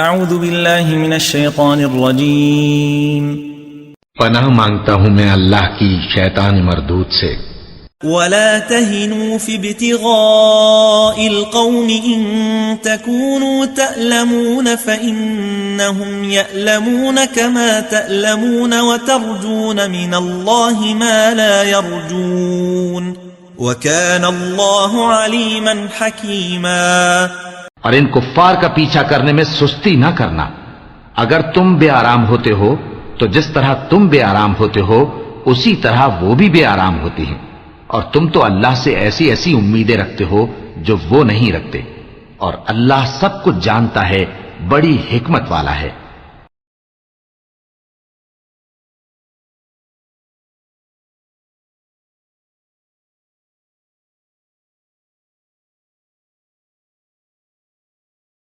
اعوذ باللہ من الشیطان الرجیم پناہ مانگتا ہوں میں اللہ کی شیطان مردود سے۔ ولا تهنوا في ابتغاء القوم إن تكونوا تألمون فإنهم يألمون كما تألمون وترجون من الله ما لا يرجون وكان الله عليما حكيما۔ اور ان کفار کا پیچھا کرنے میں سستی نہ کرنا۔ اگر تم بے آرام ہوتے ہو تو جس طرح تم بے آرام ہوتے ہو اسی طرح وہ بھی بے آرام ہوتی ہیں، اور تم تو اللہ سے ایسی ایسی امیدیں رکھتے ہو جو وہ نہیں رکھتے، اور اللہ سب کچھ جانتا ہے، بڑی حکمت والا ہے۔